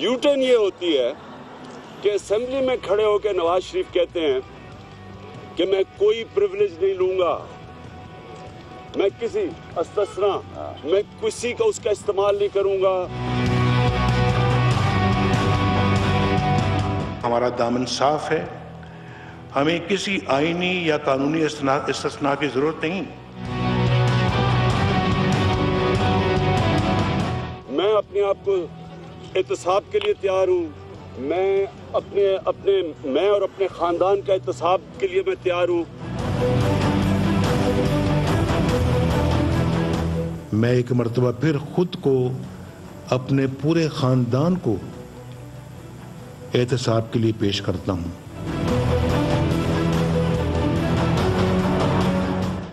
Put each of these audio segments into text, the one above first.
U turn ये होती है कि असेंबली में खड़े होकर नवाज शरीफ कहते हैं कि मैं कोई प्रिविलेज नहीं लूंगा, मैं किसी अस्तना, मैं किसी का उसका इस्तेमाल नहीं करूंगा। हमारा दामन साफ है, हमें किसी आईनी या कानूनी इस्तिस्ना की जरूरत नहीं। मैं अपने आप को एहतसाब के लिए तैयार हूं। मैं और अपने खानदान का एहतसाब के लिए मैं तैयार हूं। मैं एक मर्तबा फिर खुद को, अपने पूरे खानदान को एहतसाब के लिए पेश करता हूं।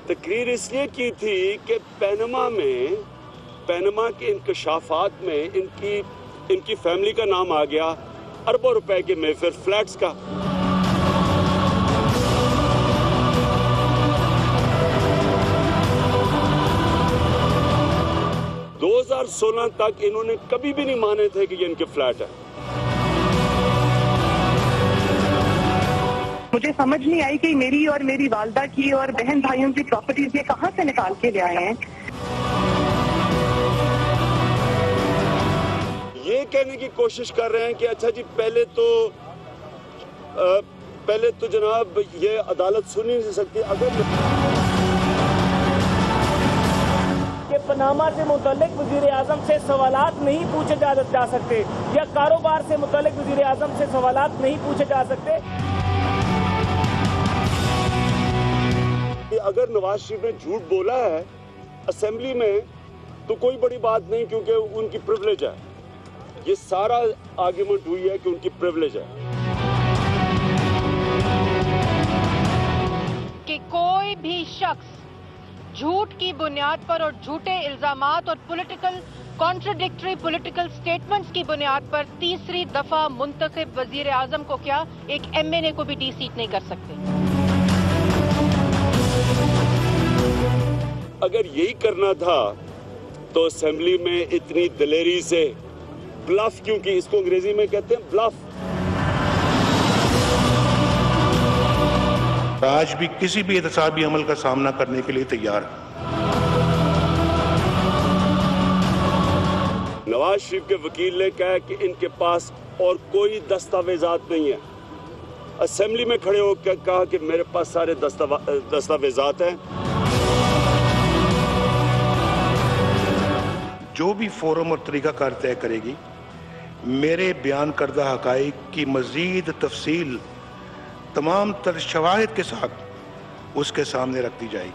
तकरीर इसलिए की थी कि पनामा के इंकशाफात में इनकी फैमिली का नाम आ गया, अरबों रुपए के मेफेयर फ्लैट्स का। (2016) तक इन्होंने कभी भी नहीं माने थे कि ये इनके फ्लैट है। मुझे समझ नहीं आई कि मेरी और मेरी वालदा की और बहन भाइयों की प्रॉपर्टीज ये कहां से निकाल के ले आए हैं। ये कहने की कोशिश कर रहे हैं कि अच्छा जी पहले तो जनाब ये अदालत सुन ही नहीं सकती। अगर कि पनामा से मुतल्लिक वज़ीर आज़म से सवालात नहीं पूछे जा सकते या कारोबार से मुतल्लिक वज़ीर आज़म से सवालात नहीं पूछे जा सकते। अगर नवाज शरीफ ने झूठ बोला है असेंबली में तो कोई बड़ी बात नहीं, क्योंकि उनकी प्रिविलेज है। ये सारा आर्गुमेंट हुई है कि उनकी प्रिविलेज है कि कोई भी शख्स झूठ की बुनियाद पर और झूठे इल्जामात और कॉन्ट्रडिक्टरी पॉलिटिकल स्टेटमेंट्स की बुनियाद पर तीसरी दफा मुंतखब वजीर आजम को क्या एक MNA को भी डीसीट नहीं कर सकते। अगर यही करना था तो असेंबली में इतनी दिलेरी से ब्लफ क्यों की? इसको अंग्रेजी में कहते हैं ब्लफ। आज भी किसी भी एहतसाबी अमल का सामना करने के लिए तैयार है। नवाज शरीफ के वकील ने कहा कि इनके पास और कोई दस्तावेजात नहीं है। असेंबली में खड़े होकर कहा कि मेरे पास सारे दस्तावेजात हैं। जो भी फोरम और तरीकाकार तय करेगी, मेरे बयान करदा हकाइक की मजीद तफसील तमाम तर शवाहिद के साथ उसके सामने रख दी जाएगी।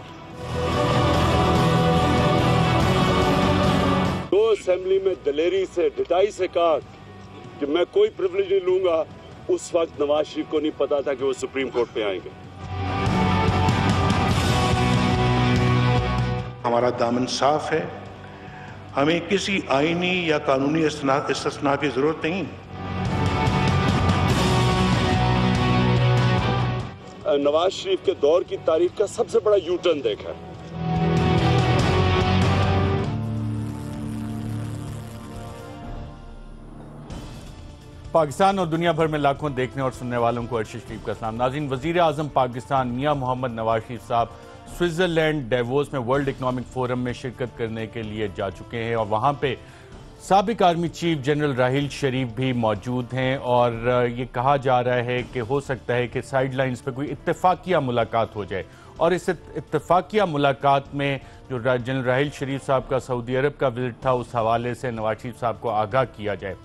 तो असेंबली में दलेरी से, ढिठाई से कहा कि मैं कोई प्रिविलेज नहीं लूंगा, उस वक्त नवाज शरीफ को नहीं पता था कि वो सुप्रीम कोर्ट पे आएंगे। हमारा दामन साफ है, हमें किसी आईनी या कानूनी इस्तिस्ना की जरूरत नहीं। नवाज शरीफ के दौर की तारीख का सबसे बड़ा यूटर्न देखा। पाकिस्तान और दुनिया भर में लाखों देखने और सुनने वालों को अर्शद शरीफ का सलाम। नाज़रीन, वज़ीर आज़म पाकिस्तान मियां मोहम्मद नवाज शरीफ साहब स्विट्ज़रलैंड डेवोस में वर्ल्ड इकनॉमिक फोरम में शिरकत करने के लिए जा चुके हैं और वहाँ पे साबिक आर्मी चीफ जनरल राहील शरीफ भी मौजूद हैं और ये कहा जा रहा है कि हो सकता है कि साइडलाइंस पे कोई इत्तेफाकिया मुलाकात हो जाए और इस इत्तेफाकिया मुलाकात में जो जनरल राहील शरीफ साहब का सऊदी अरब का विजिट था उस हवाले से नवाज शरीफ साहब को आगाह किया जाए।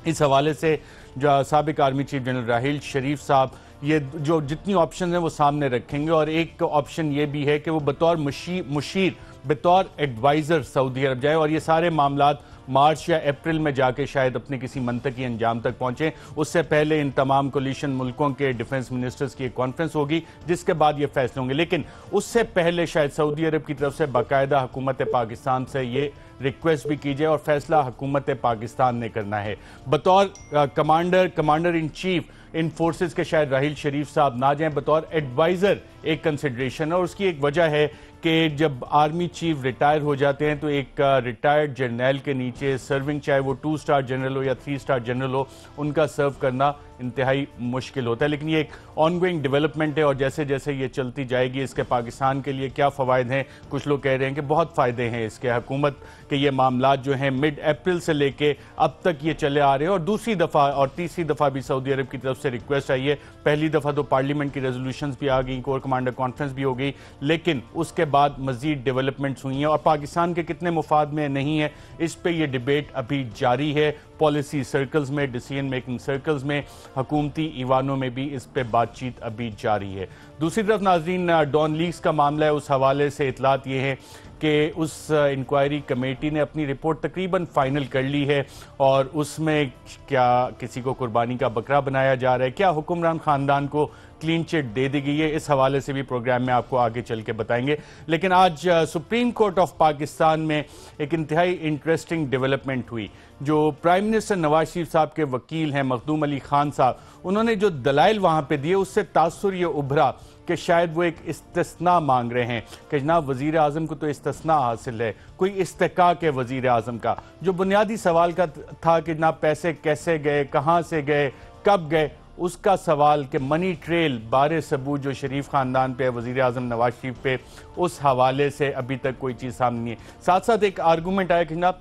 इस हवाले से जो साबिक आर्मी चीफ जनरल राहील शरीफ साहब ये जो जितनी ऑप्शन हैं वो सामने रखेंगे और एक ऑप्शन ये भी है कि वो बतौर मुशीर बतौर एडवाइज़र सऊदी अरब जाए और ये सारे मामलात मार्च या अप्रैल में जाके शायद अपने किसी मंतकी अंजाम तक पहुंचे। उससे पहले इन तमाम कोलिशन मुल्कों के डिफेंस मिनिस्टर्स की एक कॉन्फ्रेंस होगी जिसके बाद ये फैसले होंगे, लेकिन उससे पहले शायद सऊदी अरब की तरफ से बाकायदा हुकूमत पाकिस्तान से ये रिक्वेस्ट भी की जाए और फैसला हुकूमत पाकिस्तान ने करना है। बतौर commander in chief in forces के शायद राहील शरीफ साहब ना जाएं, बतौर एडवाइज़र एक कंसिडरेशन है और उसकी एक वजह है कि जब आर्मी चीफ रिटायर हो जाते हैं तो एक रिटायर्ड जर्नल के नीचे सर्विंग, चाहे वो 2 स्टार जनरल हो या 3 स्टार जनरल हो, उनका सर्व करना इंतहाई मुश्किल होता है। लेकिन ये एक ऑनगोइंग डेवलपमेंट है और जैसे जैसे ये चलती जाएगी इसके पाकिस्तान के लिए क्या फ़वाइद हैं, कुछ लोग कह रहे हैं कि बहुत फ़ायदे हैं इसके। हुकूमत के ये मामला जो हैं मिड अप्रैल से लेके अब तक ये चले आ रहे हैं और दूसरी दफ़ा और तीसरी दफ़ा भी सऊदी अरब की तरफ से रिक्वेस्ट आई है। पहली दफ़ा तो पार्लियामेंट की रेजोल्यूशंस भी आ गई, कोर कमांडर कॉन्फ्रेंस भी हो गई, लेकिन उसके बाद मज़ीद डेवलपमेंट्स हुई हैं और पाकिस्तान के कितने मुफाद में नहीं है इस पर यह डिबेट अभी जारी है। पॉलिसी सर्कल्स में, डिसीजन मेकिंग सर्कल्स में, हुकूमती ईवानों में भी इस पर बातचीत अभी जारी है। दूसरी तरफ नाज़रीन, डॉन लीक्स का मामला है, उस हवाले से इतलात ये है कि उस इंक्वायरी कमेटी ने अपनी रिपोर्ट तकरीबन फाइनल कर ली है और उसमें क्या किसी को कुर्बानी का बकरा बनाया जा रहा है, क्या हुक्मरान ख़ानदान को क्लीन चिट दे दी गई है, इस हवाले से भी प्रोग्राम में आपको आगे चल के बताएंगे। लेकिन आज सुप्रीम कोर्ट ऑफ पाकिस्तान में एक इंतहाई इंटरेस्टिंग डेवलपमेंट हुई। जो प्राइम मिनिस्टर नवाज शरीफ साहब के वकील हैं मखदूम अली खान साहब, उन्होंने जो दलाइल वहाँ पे दिए उससे तासुर ये उभरा कि शायद वो एक इस्तिस्ना मांग रहे हैं कि जनाब वज़ीर आज़म को तो इस्तिस्ना हासिल है, कोई इस्तेकाक है वज़ीर आज़म का। जो बुनियादी सवाल का था कि जनाब पैसे कैसे गए, कहाँ से गए, कब गए, उसका सवाल कि मनी ट्रेल बारे सबूत जो शरीफ ख़ानदान पे है, वज़ीर आज़म नवाज शरीफ पे, उस हवाले से अभी तक कोई चीज़ सामने नहीं है। साथ साथ एक आर्गूमेंट आया कि जनाब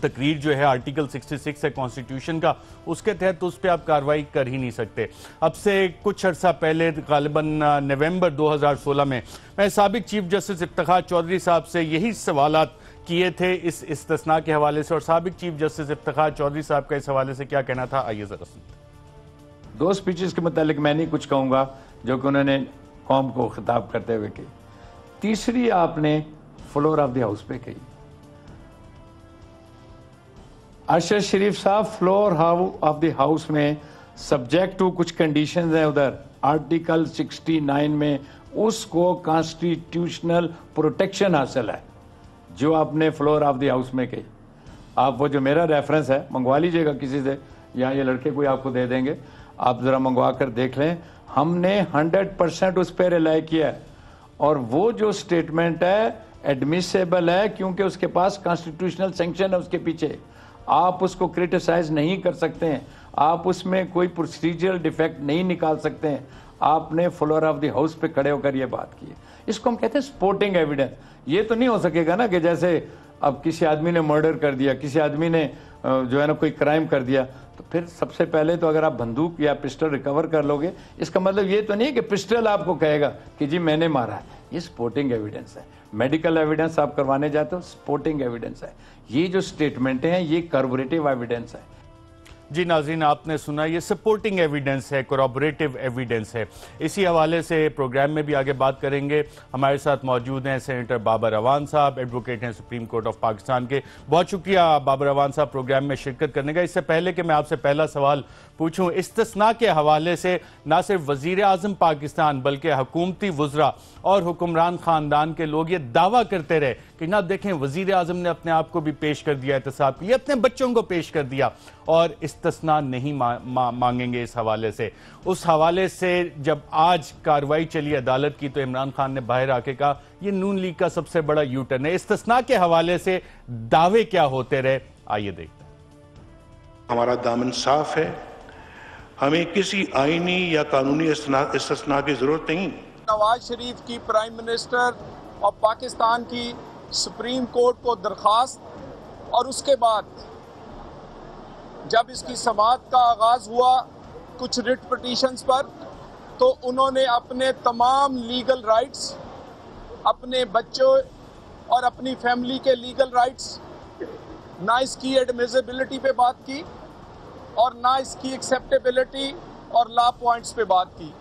तकरीर जो है आर्टिकल 66 है कॉन्स्टिट्यूशन का, उसके तहत तो उस पर आप कार्रवाई कर ही नहीं सकते। अब से कुछ अर्सा पहले गालिबन नवंबर 2016 में मैं साबिक चीफ जस्टिस इफ्तिखार चौधरी साहब से यही सवालात किए थे इस इस्तिस्ना के हवाले से, और साबिक चीफ जस्टिस इफ्तिखार चौधरी साहब का इस हवाले से क्या कहना था, आइए जरा सुनते। 2 स्पीचेस के मुतालिक मैं नहीं कुछ कहूँगा जो कि उन्होंने कौम को खिताब करते हुए की। तीसरी आपने फ्लोर ऑफ द हाउस पे कही। अरशद शरीफ साहब फ्लोर ऑफ द हाउस में सब्जेक्ट टू कुछ कंडीशंस हैं, उधर आर्टिकल 69 में उसको कॉन्स्टिट्यूशनल प्रोटेक्शन हासिल है जो आपने फ्लोर ऑफ द हाउस में कही। आप वो जो मेरा रेफरेंस है मंगवा लीजिएगा किसी से, या ये लड़के कोई आपको दे देंगे, आप ज़रा मंगवा कर देख लें। हमने 100% उस पर रिलाई किया है और वो जो स्टेटमेंट है एडमिसेबल है क्योंकि उसके पास कॉन्स्टिट्यूशनल सैंक्शन है उसके पीछे। आप उसको क्रिटिसाइज नहीं कर सकते हैं, आप उसमें कोई प्रोसीजरल डिफेक्ट नहीं निकाल सकते हैं। आपने फ्लोर ऑफ द हाउस पे खड़े होकर ये बात की है, इसको हम कहते हैं सपोर्टिंग एविडेंस। ये तो नहीं हो सकेगा ना कि जैसे अब किसी आदमी ने मर्डर कर दिया, किसी आदमी ने जो है ना कोई क्राइम कर दिया, तो फिर सबसे पहले तो अगर आप बंदूक या पिस्टल रिकवर कर लोगे, इसका मतलब ये तो नहीं कि पिस्टल आपको कहेगा कि जी मैंने मारा है। ये सपोर्टिंग एविडेंस है। मेडिकल एविडेंस आप करवाने जाते हो, सपोर्टिंग एविडेंस है। ये जो स्टेटमेंट हैं ये करबोरेटिव एविडेंस है। जी नाज़रीन, आपने सुना, ये सपोर्टिंग एविडेंस है, कोरॉबोरेटिव एविडेंस है। इसी हवाले से प्रोग्राम में भी आगे बात करेंगे। हमारे साथ मौजूद हैं सेनेटर बाबर अवान साहब, एडवोकेट हैं सुप्रीम कोर्ट ऑफ पाकिस्तान के। बहुत शुक्रिया बाबर अवान साहब प्रोग्राम में शिरकत करने का। इससे पहले कि मैं आपसे पहला सवाल पूछूं, इस्तिस्ना के हवाले से ना सिर्फ वज़ीर आज़म पाकिस्तान बल्कि हुकूमती वज़रा और हुक्मरान ख़ानदान के लोग ये दावा करते रहे कि ना देखें वज़ीर आज़म ने अपने आप को भी पेश कर दिया एहतसाब के लिए, अपने बच्चों को पेश कर दिया और इस्तिस्ना नहीं मांगेंगे इस हवाले से। उस हवाले से जब आज कार्रवाई चली अदालत की तो इमरान खान ने बाहर आके कहा ये नून लीग का सबसे बड़ा यूटर्न है। इस्तिस्ना के हवाले से दावे क्या होते रहे, आइए देखते हैं। हमारा दामन साफ है, हमें किसी आईनी या कानूनी इस्तिस्ना की जरूरत नहीं। नवाज शरीफ की प्राइम मिनिस्टर और पाकिस्तान की सुप्रीम कोर्ट को दरख्वास्त और उसके बाद जब इसकी समाअत का आगाज़ हुआ कुछ रिट पिटीशंस पर, तो उन्होंने अपने तमाम लीगल राइट्स, अपने बच्चों और अपनी फैमिली के लीगल राइट्स, ना इसकी एडमिसिबिलिटी पे बात की और ना इसकी एक्सेप्टेबिलिटी और लॉ पॉइंट्स पे बात की।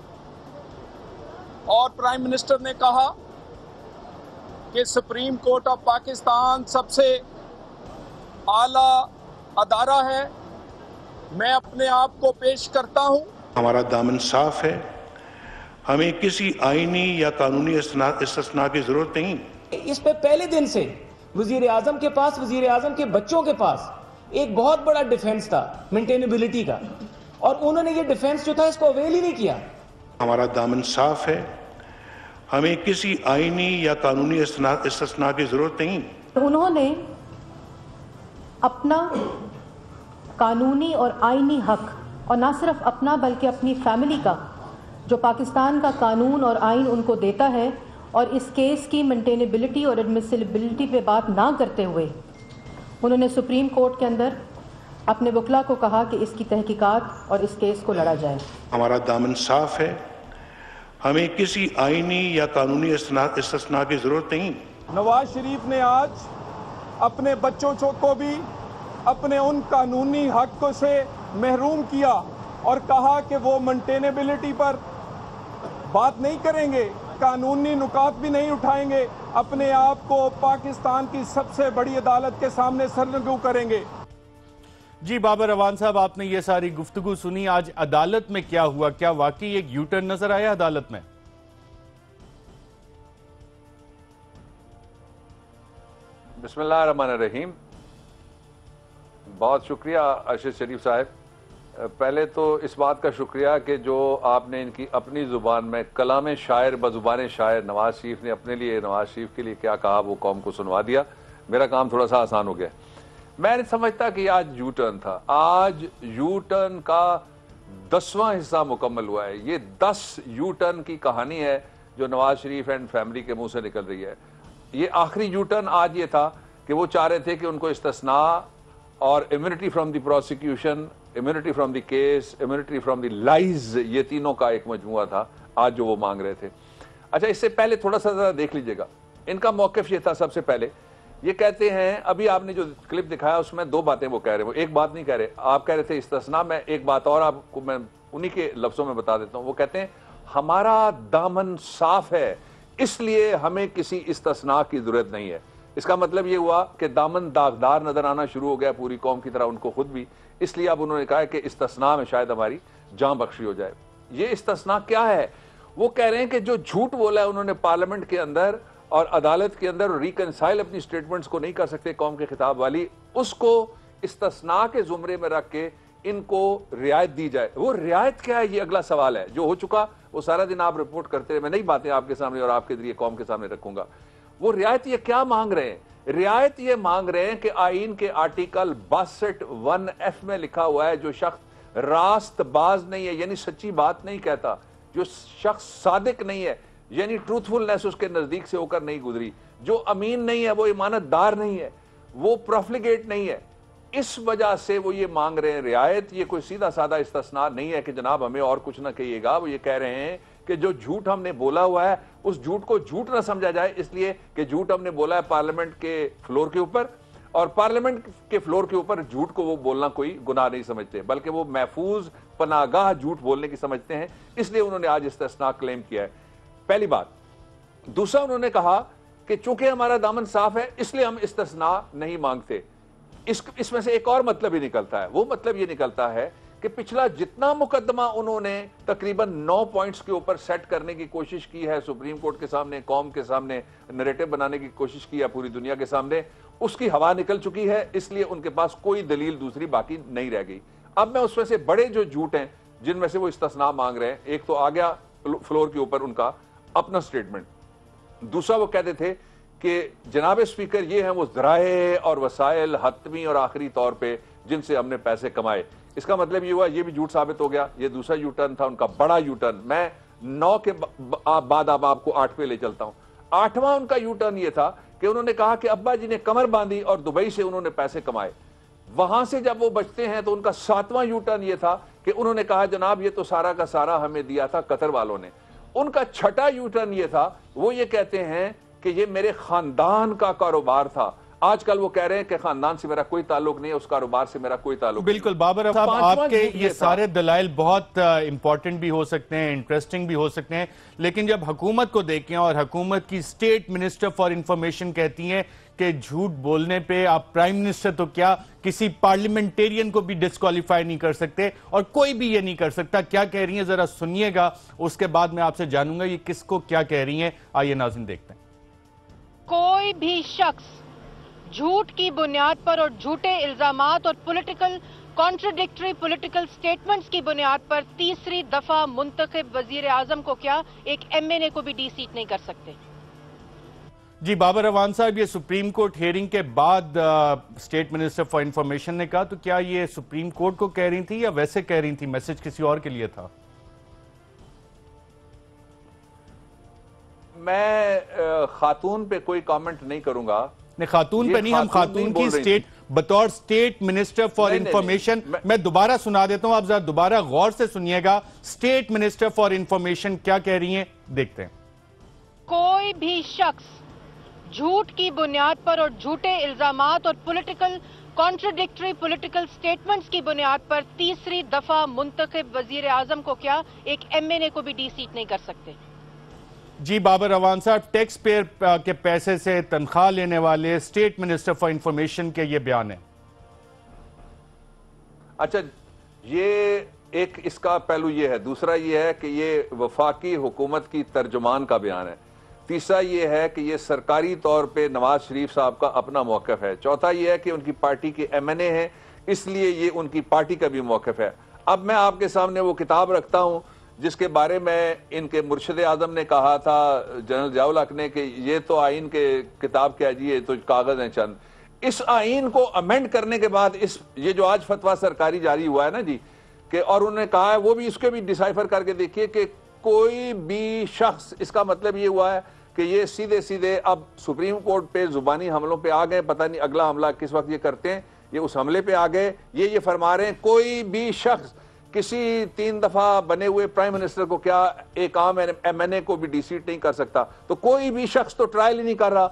और प्राइम मिनिस्टर ने कहा कि सुप्रीम कोर्ट ऑफ पाकिस्तान सबसे आला अदारा है, मैं अपने आप को पेश करता हूं। हमारा दामन साफ है, हमें किसी आईनी या कानूनी इस्तिस्ना की जरूरत नहीं। इस पे पहले दिन से वजीर आजम के पास, वजीर आजम के बच्चों के पास एक बहुत बड़ा डिफेंस था मेंटेनेबिलिटी का, और उन्होंने ये डिफेंस जो था इसको अवेल ही नहीं किया। हमारा दामन साफ है, हमें किसी आईनी या कानूनी इस्तिस्ना की जरूरत नहीं। उन्होंने अपना कानूनी और आईनी हक, और ना सिर्फ अपना बल्कि अपनी फैमिली का, जो पाकिस्तान का कानून और आइन उनको देता है, और इस केस की मेंटेनेबिलिटी और एडमिसिबिलिटी पे बात ना करते हुए उन्होंने सुप्रीम कोर्ट के अंदर अपने वकला को कहा कि इसकी तहकीकात और इस केस को लड़ा जाए। हमारा दामन साफ है, हमें किसी आईनी या कानूनी इस्तिस्ना की जरूरत नहीं। नवाज शरीफ ने आज अपने बच्चों को भी अपने उन कानूनी हक से महरूम किया और कहा कि वो मेंटेनेबिलिटी पर बात नहीं करेंगे, कानूनी नुकात भी नहीं उठाएंगे, अपने आप को पाकिस्तान की सबसे बड़ी अदालत के सामने सरनगू करेंगे। जी बाबर रवान साहब, आपने ये सारी गुफ्तगू सुनी, आज अदालत में क्या हुआ? क्या वाकई एक यू टर्न नजर आया अदालत में? बिस्मिल्लाहिर्रहमानिर्रहीम। बहुत शुक्रिया अरशद शरीफ साहब। पहले तो इस बात का शुक्रिया कि जो आपने इनकी अपनी ज़ुबान में कलाम शायर बज़ुबान शायर नवाज शरीफ ने अपने लिए, नवाज शरीफ के लिए क्या कहा वो कौम को सुनवा दिया। मेरा काम थोड़ा सा आसान हो गया। मैं नहीं समझता कि आज यू टर्न था। आज यू टर्न का 10वां हिस्सा मुकम्मल हुआ है। ये 10 यू टर्न की कहानी है जो नवाज शरीफ एंड फैमिली के मुंह से निकल रही है। ये आखिरी यू टर्न आज ये था कि वो चाह रहे थे कि उनको इस्तिस्ना और immunity from the prosecution, immunity from the case, immunity from the lies, ये तीनों का एक मजमुआ था आज जो वो मांग रहे थे। अच्छा, इससे पहले थोड़ा सा जरा देख लीजिएगा इनका मौक़िफ़ ये था। सबसे पहले ये कहते हैं, अभी आपने जो क्लिप दिखाया उसमें 2 बातें वो कह रहे हैं, वो एक बात नहीं कह रहे। आप कह रहे थे इस्तिस्ना, में एक बात और आपको मैं उन्हीं के लफ्ज़ों में बता देता हूँ। वो कहते हैं हमारा दामन साफ है, इसलिए हमें किसी इस्तिस्ना की जरूरत नहीं है। इसका मतलब ये हुआ कि दामन दागदार नजर आना शुरू हो गया पूरी कौम की तरह, उनको खुद भी। इसलिए अब उन्होंने कहा कि इस्तिस्ना में शायद हमारी जान बख्शी हो जाए। ये इस्तिस्ना क्या है? वो कह रहे हैं कि जो झूठ बोला है उन्होंने पार्लियामेंट के अंदर और अदालत के अंदर, रिकंसाइल अपनी स्टेटमेंट्स को नहीं कर सकते कौम के खिताब वाली, उसको इस्तिस्ना के जुमरे में रख के इनको रियायत दी जाए। वो रियायत क्या है, ये अगला सवाल है। जो हो चुका वो सारा दिन आप रिपोर्ट करते रहे, मैं नई बातें आपके सामने और आपके जरिए कौम के सामने रखूंगा। वो रियायत ये क्या मांग रहे हैं? रियायत ये मांग रहे हैं कि आईन के आर्टिकल 62(1)(f) में लिखा हुआ है, जो शख्स रास्तबाज नहीं है, यानी सच्ची बात नहीं कहता, जो शख्स सादिक नहीं है, यानी ट्रूथफुलनेस उसके नजदीक से होकर नहीं गुजरी, जो अमीन नहीं है, वो ईमानतदार नहीं है, वो प्रोफ्लिगेट नहीं है, इस वजह से वो ये मांग रहे हैं रियायत। ये कोई सीधा साधा इस्तिस्ना नहीं है कि जनाब हमें और कुछ ना कहिएगा। वो ये कह रहे हैं कि जो झूठ हमने बोला हुआ है उस झूठ को झूठ ना समझा जाए, इसलिए कि झूठ हमने बोला है पार्लियामेंट के फ्लोर के ऊपर, और पार्लियामेंट के फ्लोर के ऊपर झूठ को वो बोलना कोई गुनाह नहीं समझते, बल्कि वो महफूज पनागाह झूठ बोलने की समझते हैं। इसलिए उन्होंने आज इस्तिस्ना क्लेम किया है, पहली बात। दूसरा, उन्होंने कहा कि चूंकि हमारा दामन साफ है इसलिए हम इस्तिस्ना नहीं मांगते। इसमें से एक और मतलब ही निकलता है। वो मतलब ये निकलता है कि पिछला जितना मुकदमा उन्होंने तकरीबन 9 पॉइंट्स के ऊपर सेट करने की कोशिश की है सुप्रीम कोर्ट के सामने, कौम के सामने नैरेटिव बनाने की कोशिश की है पूरी दुनिया के सामने, उसकी हवा निकल चुकी है। इसलिए उनके पास कोई दलील दूसरी बाकी नहीं रह गई। अब मैं उसमें से बड़े जो झूठ हैं जिनमें से वो इस्तिस्ना मांग रहे हैं, एक तो आ गया फ्लोर के ऊपर उनका अपना स्टेटमेंट। दूसरा, वो कहते थे कि जनाब स्पीकर ये हैं वो ज़राए और वसाइल हतमी और आखिरी तौर पे जिनसे हमने पैसे कमाए। इसका मतलब ये हुआ, ये भी झूठ साबित हो गया। ये दूसरा यू टर्न था उनका, बड़ा यू टर्न। मैं 9 के बाद अब आपको 8 पे ले चलता हूं। 8वां उनका यू टर्न ये था कि उन्होंने कहा कि अब्बा जी ने कमर बांधी और दुबई से उन्होंने पैसे कमाए। वहां से जब वो बचते हैं तो उनका 7वां यू टर्न ये था कि उन्होंने कहा जनाब ये तो सारा का सारा हमें दिया था कतर वालों ने। उनका 6वां यू टर्न ये था, वो ये कहते हैं कि ये मेरे खानदान का कारोबार था। आजकल वो कह रहे हैं कि खानदान से मेरा कोई ताल्लुक नहीं है, उस कारोबार से मेरा कोई ताल्लुक। बिल्कुल बाबर साहब, आपके ये सारे दलाइल बहुत इंपॉर्टेंट भी हो सकते हैं, इंटरेस्टिंग भी हो सकते हैं, लेकिन जब हुकूमत को देखें और हुकूमत की स्टेट मिनिस्टर फॉर इंफॉर्मेशन कहती हैं कि झूठ बोलने पे आप प्राइम मिनिस्टर तो क्या किसी पार्लियामेंटेरियन को भी डिस्क्वालीफाई नहीं कर सकते, और कोई भी ये नहीं कर सकता। क्या कह रही हैं जरा सुनिएगा, उसके बाद मैं आपसे जानूंगा ये किसको क्या कह रही हैं। आइए नाज़रीन देखते हैं। कोई भी शख्स झूठ की बुनियाद पर और झूठे इल्जामात और पॉलिटिकल कॉन्ट्रडिक्टरी पॉलिटिकल स्टेटमेंट्स की बुनियाद पर तीसरी दफा मुंतखब वजीर आजम को क्या एक MNA को भी डी सीट नहीं कर सकते? जी बाबर अवान साहब, ये सुप्रीम कोर्ट हियरिंग के बाद स्टेट मिनिस्टर फॉर इंफॉर्मेशन ने कहा, तो क्या ये सुप्रीम कोर्ट को कह रही थी या वैसे कह रही थी, मैसेज किसी और के लिए था? मैं खातून पे कोई कमेंट नहीं करूंगा। नहीं, खातून पे नहीं, हम खातून की स्टेट बतौर स्टेट मिनिस्टर फॉर इंफॉर्मेशन, मैं दोबारा सुना देता हूं, आप जरा दोबारा गौर से सुनिएगा। स्टेट मिनिस्टर फॉर इंफॉर्मेशन क्या कह रही हैं, देखते हैं। कोई भी शख्स झूठ की बुनियाद पर और झूठे इल्जामात और पॉलिटिकल कॉन्ट्रडिक्टरी पॉलिटिकल स्टेटमेंट्स की बुनियाद पर तीसरी दफा मुंतखब वजीर आजम को क्या एक MNA को भी डी सीट नहीं कर सकते? जी बाबर अवान साहब, टैक्स पेयर के पैसे से तनख्वाह लेने वाले स्टेट मिनिस्टर फॉर इंफॉर्मेशन के ये बयान है। अच्छा, ये एक इसका पहलू ये है। दूसरा ये है कि ये वफाकी हुकूमत की तर्जुमान का बयान है। तीसरा ये है कि ये सरकारी तौर पे नवाज शरीफ साहब का अपना मौक़िफ़ है। चौथा ये है कि उनकी पार्टी के MNA हैं, इसलिए ये उनकी पार्टी का भी मौक़िफ़ है। अब मैं आपके सामने वो किताब रखता हूं जिसके बारे में इनके मुर्शिद आजम ने कहा था, जनरल जियाउल हक ने, कि ये तो आइन के किताब क्या जी, ये तो कागज हैं चंद। इस आइन को अमेंड करने के बाद ये जो आज फतवा सरकारी जारी हुआ है ना जी, कि और उन्होंने कहा है, वो भी इसके भी डिसाइफर करके देखिए कि कोई भी शख्स, इसका मतलब ये हुआ है कि ये सीधे सीधे अब सुप्रीम कोर्ट पे जुबानी हमलों पे आ गए। पता नहीं अगला हमला किस वक्त ये करते हैं, ये उस हमले पे आ गए। ये फरमा रहे हैं कोई भी शख्स किसी 3 दफा बने हुए प्राइम मिनिस्टर को क्या एक आम MNA को भी डी सीट नहीं कर सकता। तो कोई भी शख्स तो ट्रायल ही नहीं कर रहा,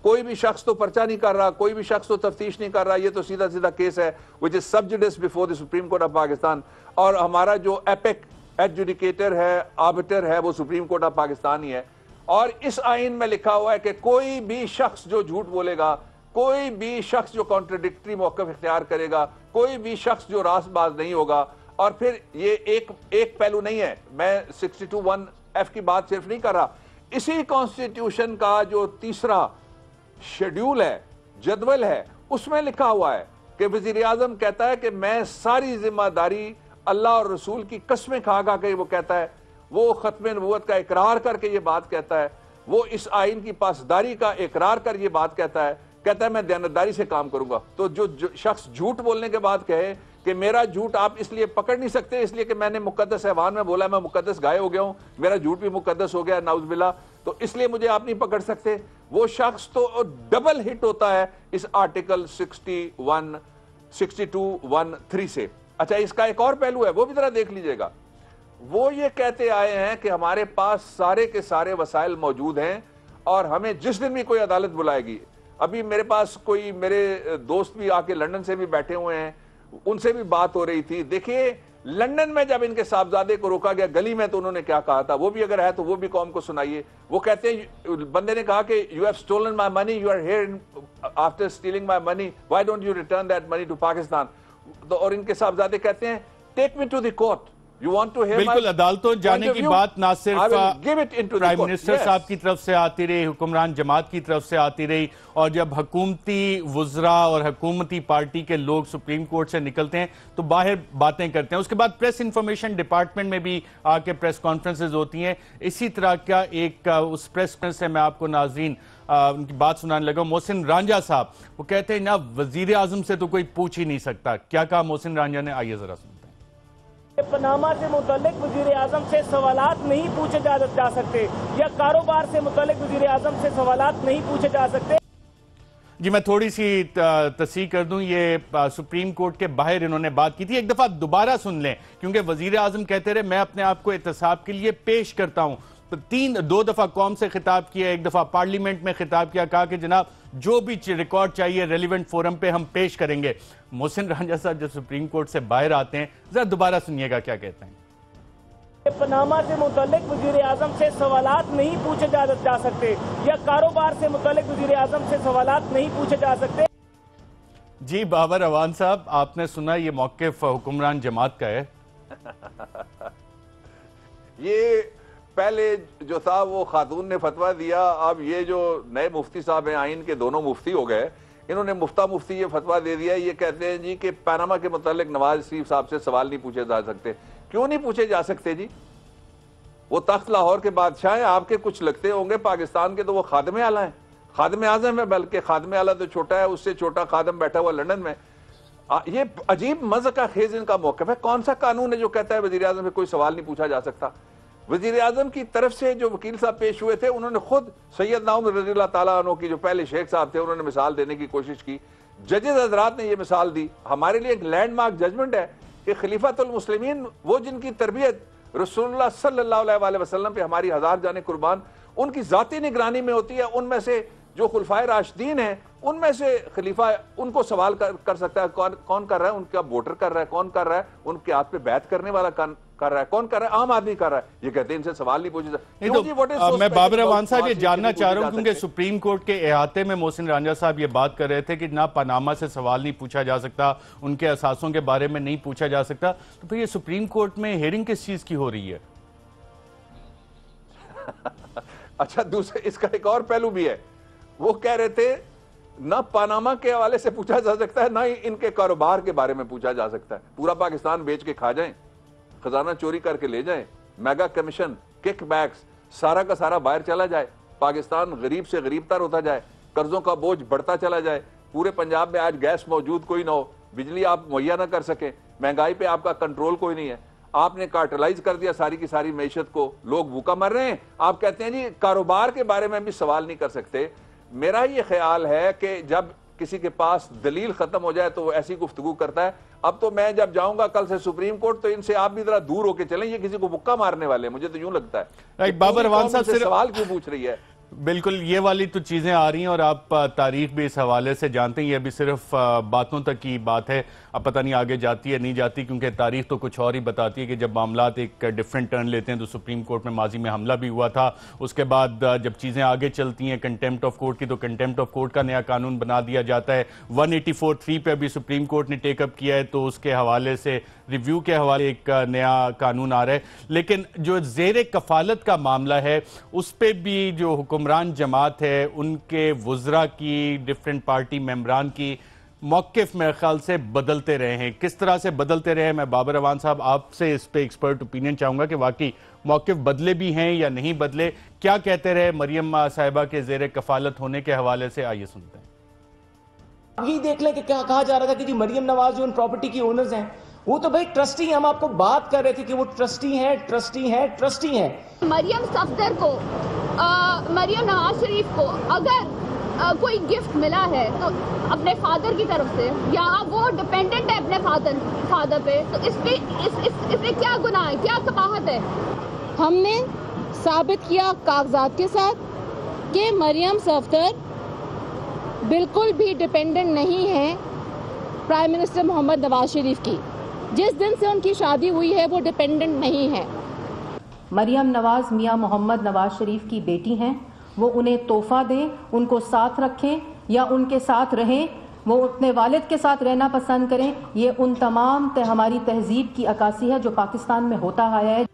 कोई भी शख्स तो पर्चा नहीं कर रहा, कोई भी शख्स तो तफ्तीश नहीं कर रहा। ये तो सीधा सीधा केस है विच इज सब जुडिस before the supreme court of Pakistan. और हमारा जो एपिक एडजुडिकेटर है, आर्बिटर है, वो सुप्रीम कोर्ट ऑफ पाकिस्तान ही है। और इस आइन में लिखा हुआ है कि कोई भी शख्स जो झूठ बोलेगा, कोई भी शख्स जो कॉन्ट्रडिक्टरी मौक़िफ़ इख्तियार करेगा, कोई भी शख्स जो रासबाज नहीं होगा। और फिर ये एक पहलू नहीं है, मैं 62(1)(f की बात सिर्फ नहीं कर रहा। इसी कॉन्स्टिट्यूशन का जो तीसरा शेड्यूल है, जदवल है, उसमें लिखा हुआ है कि वजीर आजम कहता है कि मैं सारी जिम्मेदारी अल्लाह और रसूल की कसमें खा के वो कहता है, वो खत्म नबूवत का इकरार करके ये बात कहता है, वो इस आइन की पासदारी का इकरार कर ये बात कहता है मैं दयानतदारी से काम करूंगा। तो जो शख्स झूठ बोलने के बाद कहे कि मेरा झूठ आप इसलिए पकड़ नहीं सकते इसलिए कि मैंने मुकद्दस हैवान में बोला, मैं मुकद्दस गाय हो गया हूं, मेरा झूठ भी मुकद्दस हो गया नाउज़ुबिल्लाह, तो इसलिए मुझे आप नहीं पकड़ सकते, वो शख्स तो डबल हिट होता है इस आर्टिकल 62(1)(3) से। अच्छा, इसका एक और पहलू है, वो भी जरा देख लीजिएगा। वो ये कहते आए हैं कि हमारे पास सारे के सारे वसाइल मौजूद हैं और हमें जिस दिन भी कोई अदालत बुलाएगी, अभी मेरे पास कोई मेरे दोस्त भी आके लंदन से भी बैठे हुए हैं, उनसे भी बात हो रही थी। देखिए, लंदन में जब इनके साहबजादे को रोका गया गली में, तो उन्होंने क्या कहा था, वो भी अगर है तो वो भी कौम को सुनाइए। वो कहते हैं, बंदे ने कहा कि you have stolen my money, you are here after stealing my money, why don't you return that money to Pakistan. तो और इनके साहबजादे कहते हैं, take me to the court, you want to hear. बिल्कुल, अदालतों जाने की बात ना सिर्फ प्राइम मिनिस्टर साहब की तरफ से आती रही, हुक्मरान जमात की तरफ से आती रही, और जब हुकूमती वुज़रा और हुकूमती पार्टी के लोग सुप्रीम कोर्ट से निकलते हैं तो बाहर बातें करते हैं। उसके बाद प्रेस इंफॉर्मेशन डिपार्टमेंट में भी आके प्रेस कॉन्फ्रेंसेज होती हैं। इसी तरह का एक उस प्रेस कॉन्फ्रेंस से मैं आपको नाज़रीन उनकी बात सुनाने लगा। मोहसिन रांझा साहब वो कहते हैं ना, वजीर आजम से तो कोई पूछ ही नहीं सकता। क्या कहा मोहसिन रांझा ने, आइए जरा सुनते हैं। पनामा से मुतल्लिक वजीर आजम से सवालात नहीं पूछे जा सकते, या कारोबार से मुतल्लिक वजीर आजम से सवालात नहीं पूछे जा सकते। जी, मैं थोड़ी सी तस्दीक कर दूं, ये सुप्रीम कोर्ट के बाहर इन्होंने बात की थी। एक दफा दोबारा सुन लें, क्योंकि वजीर आजम कहते रहे मैं अपने आप को एहतसाब के लिए पेश करता हूं। दो दफा कौम से खिताब किया, एक दफा पार्लियामेंट में खिताब किया, कहा कि जनाब जो भी रिकॉर्ड चाहिए रेलिवेंट फोरम पे हम पेश करेंगे। मोहसिन रांझा साहब जब सुप्रीम कोर्ट से बाहर आते हैं, जरा दोबारा सुनिएगा क्या कहते हैं। पनामा से मुतल्लिक वजीर आजम से सवालात नहीं पूछे जा सकते, या कारोबार से मुतल्लिक वजीर आजम से सवालात नहीं पूछे जा सकते। जी बाबर अवान साहब, आपने सुना, ये मौक़िफ़ हुक्मरान जमात का है। ये पहले जो था वो खातून ने फतवा दिया, अब ये जो नए मुफ्ती साहब हैं, आइन के दोनों मुफ्ती हो गए, इन्होंने मुफ्ता मुफ्ती ये फतवा दे दिया, ये कहते हैं जी कि पनामा के मुतालिक नवाज शरीफ साहब से सवाल नहीं पूछे जा सकते। क्यों नहीं पूछे जा सकते जी? वो तख्त लाहौर के बादशाह हैं, आपके कुछ लगते होंगे, पाकिस्तान के तो वो खादम आला हैं, खादम आजम है, बल्कि खादम आला तो छोटा है, उससे छोटा खादम बैठा हुआ लंदन में। ये अजीब मज़का खेज इनका मौक़िफ़ है। कौन सा कानून है जो कहता है वज़ीर आज़म से कोई सवाल नहीं पूछा जा सकता? वज़ीर आज़म की तरफ से जो वकील साहब पेश हुए थे, उन्होंने खुद सैयदना उमर रज़ियल्लाहु ताला अन्हु की जो पहले शेख साहब थे, उन्होंने मिसाल देने की कोशिश की। जजेस हज़रात ने ये मिसाल दी। हमारे लिए एक लैंडमार्क जजमेंट है कि खलीफातुल मुस्लिमीन, वो जिनकी तरबियत रसूलुल्लाह सल्लल्लाहु अलैहि वसल्लम पे हमारी हजार जाने कुर्बान, उनकी जाती निगरानी में होती है। उनमें से जो खुलफाए राशिदीन हैं, उनमें से खलीफा उनको सवाल कर सकता है। कौन कर रहा है? उनका वोटर कर रहा है। कौन कर रहा है? उनके हाथ पे बैत करने वाला कर रहा है। कौन कर रहा है? आम आदमी कर रहा है। ये कहते हैं इनसे सवाल नहीं पूछे जाते। तो मैं बाबर अवान साहब ये जानना चाह रहा हूँ, क्योंकि सुप्रीम कोर्ट के अहाते में मोहसिन रांझा साहब ये बात कर रहे थे कि ना पनामा से सवाल नहीं पूछा जा सकता, उनके असासों के बारे में नहीं पूछा जा सकता, तो फिर ये सुप्रीम कोर्ट में हियरिंग किस चीज की हो रही है? अच्छा, दूसरे इसका एक और पहलू भी है। वो कह रहे थे ना पनामा के हवाले से पूछा जा सकता है, ना ही इनके कारोबार के बारे में पूछा जा सकता है। पूरा पाकिस्तान बेच के खा जाएं, खजाना चोरी करके ले जाएं, मेगा कमीशन, किक बैक्स, सारा का सारा बाहर चला जाए, पाकिस्तान गरीब से गरीब तर होता जाए, कर्जों का बोझ बढ़ता चला जाए, पूरे पंजाब में आज गैस मौजूद कोई ना हो, बिजली आप मुहैया ना कर सके, महंगाई पे आपका कंट्रोल कोई नहीं है, आपने कार्टलाइज कर दिया सारी की सारी मैशत को, लोग भूखा मर रहे हैं। आप कहते हैं जी कारोबार के बारे में भी सवाल नहीं कर सकते। मेरा ये ख्याल है कि जब किसी के पास दलील खत्म हो जाए तो वो ऐसी गुफ्तगू करता है। अब तो मैं जब जाऊंगा कल से सुप्रीम कोर्ट, तो इनसे आप भी जरा दूर होके चलें, ये किसी को मुक्का मारने वाले, मुझे तो यूं लगता है। राइट, बाबर अवान साहब से सवाल क्यों पूछ रही है? बिल्कुल, ये वाली तो चीज़ें आ रही हैं और आप तारीख भी इस हवाले से जानते हैं। ये अभी सिर्फ बातों तक की बात है, अब पता नहीं आगे जाती है नहीं जाती, क्योंकि तारीख तो कुछ और ही बताती है कि जब मामलात एक डिफरेंट टर्न लेते हैं। तो सुप्रीम कोर्ट में माजी में हमला भी हुआ था, उसके बाद जब चीज़ें आगे चलती हैं कंटेम्प्ट ऑफ कोर्ट की, तो कंटेम्प्ट ऑफ कोर्ट का नया कानून बना दिया जाता है। 184(3) पे अभी सुप्रीम कोर्ट ने टेकअप किया है, तो उसके हवाले से रिव्यू के हवाले एक नया कानून आ रहा है। लेकिन जो ज़ेर कफालत का मामला है, उस पर भी जो हुक्मरान जमात है, उनके वुज़रा की, डिफरेंट पार्टी मेंबरान की मौक़िफ़ मेरे ख्याल से बदलते रहे हैं। किस तरह से बदलते रहे हैं, मैं बाबर अवान साहब आपसे इस पे एक्सपर्ट ओपिनियन चाहूँगा कि वाकई मौक़िफ़ बदले भी हैं या नहीं बदले। क्या कहते रहे मरियम साहिबा के ज़ेर कफालत होने के हवाले से, आइए सुनते हैं। अब यही देख लें कि क्या कहा जा रहा था कि जी मरियम नवाज जो उन प्रॉपर्टी की ओनर्स हैं, वो तो भाई ट्रस्टी, हम आपको बात कर रहे थे कि वो ट्रस्टी हैं। मरियम सफदर को, मरियम नवाज शरीफ को अगर कोई गिफ्ट मिला है तो अपने फादर की तरफ से, या वो डिपेंडेंट है अपने फादर पे, तो इसमें क्या गुनाह है, क्या कबाहत है? हमने साबित किया कागजात के साथ कि मरियम सफदर बिल्कुल भी डिपेंडेंट नहीं है प्राइम मिनिस्टर मोहम्मद नवाज शरीफ की। जिस दिन से उनकी शादी हुई है वो डिपेंडेंट नहीं है। मरियम नवाज मियां मोहम्मद नवाज शरीफ की बेटी हैं। वो उन्हें तोहफा दें, उनको साथ रखें या उनके साथ रहें, वो अपने वालिद के साथ रहना पसंद करें, ये उन तमाम हमारी तहजीब की अक्कासी है जो पाकिस्तान में होता आया है।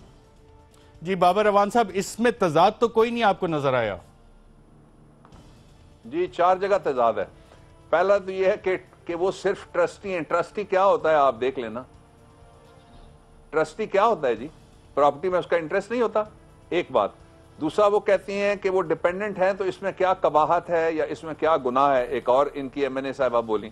जी बाबर अवान साहब, इसमें तजाद तो कोई नहीं आपको नजर आया? जी 4 जगह तजाद है। पहला तो यह है कि वो सिर्फ ट्रस्टी हैं। ट्रस्टी क्या होता है आप देख लेना। ट्रस्टी क्या होता है जी? प्रॉपर्टी में उसका इंटरेस्ट नहीं होता, एक बात। दूसरा, वो कहती हैं कि वो डिपेंडेंट हैं, तो इसमें क्या कबाहत है या इसमें क्या गुनाह है, एक और इनकी एमएनए साहिबा बोली।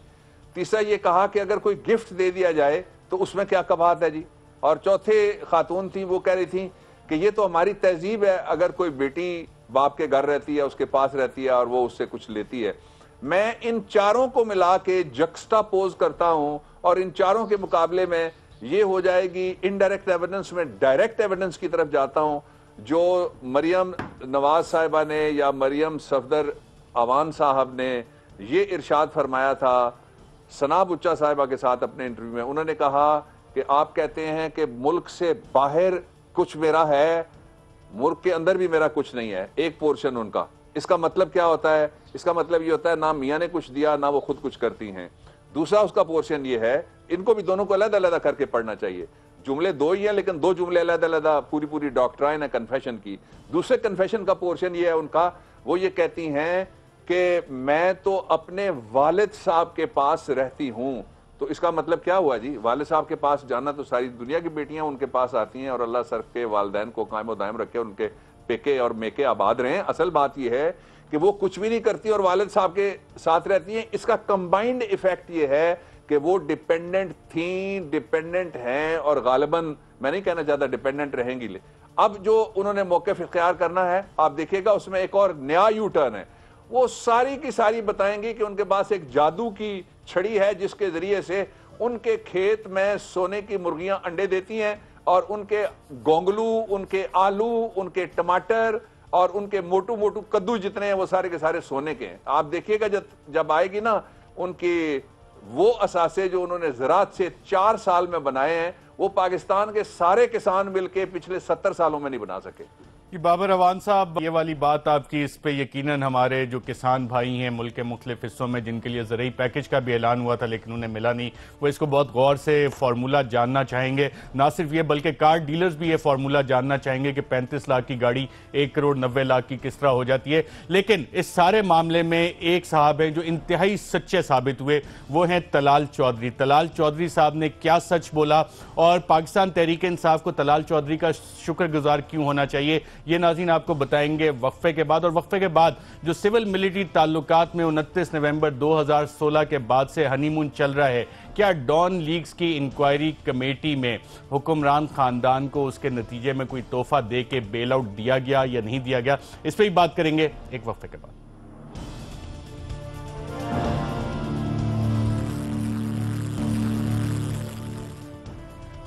तीसरा ये कहा कि अगर कोई गिफ्ट दे दिया जाए तो उसमें क्या कबाहत है जी। और चौथे खातून थी, वो कह रही थी कि ये तो हमारी तहजीब है, अगर कोई बेटी बाप के घर रहती है, उसके पास रहती है और वो उससे कुछ लेती है। मैं इन चारों को मिला के जक्स्टापोज करता हूं और इन चारों के मुकाबले में ये हो जाएगी इनडायरेक्ट एविडेंस में डायरेक्ट एविडेंस की तरफ जाता हूं, जो मरियम नवाज साहिबा ने या मरियम सफदर अवान साहब ने ये इरशाद फरमाया था सना बुच्चा साहिबा के साथ अपने इंटरव्यू में। उन्होंने कहा कि आप कहते हैं कि मुल्क से बाहर कुछ मेरा है, मुल्क के अंदर भी मेरा कुछ नहीं है, एक पोर्शन उनका। इसका मतलब क्या होता है? इसका मतलब ये होता है ना मियाँ ने कुछ दिया ना वो खुद कुछ करती हैं। दूसरा उसका पोर्शन ये है, इनको भी दोनों को अलग-अलग करके पढ़ना चाहिए। जुमले 2 ही हैं लेकिन 2 जुमले अलग-अलग, पूरी डॉक्ट्राइन है कन्फेशन की। दूसरे कन्फेशन का पोर्शन ये है उनका, वो ये कहती हैं कि मैं तो अपने वालिद साहब के पास रहती हूं, तो इसका मतलब क्या हुआ जी? वालिद साहब के पास जाना तो सारी दुनिया की बेटियां उनके पास आती हैं और अल्लाह सर के वालिदैन को कायम दायम रखे, उनके पेके और मेके आबाद रहें। असल बात यह है कि वो कुछ भी नहीं करती और वालिद साहब के साथ रहती हैं। इसका कंबाइंड इफेक्ट ये है कि वो डिपेंडेंट थी, डिपेंडेंट हैं और गालिबन, मैं नहीं कहना चाहता डिपेंडेंट रहेंगी। अब जो उन्होंने मौक़िफ़ इख्तियार करना है, आप देखिएगा उसमें एक और नया यू टर्न है। वो सारी की सारी बताएंगी कि उनके पास एक जादू की छड़ी है जिसके जरिए से उनके खेत में सोने की मुर्गियां अंडे देती हैं और उनके गोंगलू, उनके आलू, उनके टमाटर और उनके मोटू मोटू कद्दू जितने हैं वो सारे के सारे सोने के हैं। आप देखिएगा जब आएगी ना उनकी वो असासे जो उन्होंने ज़राअत से 4 साल में बनाए हैं, वो पाकिस्तान के सारे किसान मिलके पिछले 70 सालों में नहीं बना सके। कि बाबर अवान साहब, ये वाली बात आपकी, इस पे यकीनन हमारे जो किसान भाई हैं मुल्क के मुख्तलिफ हिस्सों में जिनके लिए ज़रूरी पैकेज का भी ऐलान हुआ था लेकिन उन्हें मिला नहीं, वो इसको बहुत गौर से फार्मूला जानना चाहेंगे। ना सिर्फ ये बल्कि कार डीलर्स भी ये फार्मूला जानना चाहेंगे कि 35 लाख की गाड़ी 1 करोड़ 90 लाख की किस तरह हो जाती है। लेकिन इस सारे मामले में एक साहब हैं जो इंतहाई सच्चे साबित हुए, वो हैं तलाल चौधरी। तलाल चौधरी साहब ने क्या सच बोला और पाकिस्तान तहरीक इंसाफ को तलाल चौधरी का शुक्रगुजार क्यों होना चाहिए, ये नाज़रीन आपको बताएंगे वक्फे के बाद। और वक्फे के बाद जो सिविल मिलिट्री ताल्लुकात में 29 नवंबर 2016 के बाद से हनीमून चल रहा है, क्या डॉन लीग्स की इंक्वायरी कमेटी में हुक्मरान खानदान को उसके नतीजे में कोई तोहफा दे के बेल आउट दिया गया या नहीं दिया गया, इस पर ही बात करेंगे एक वक्फे के बाद।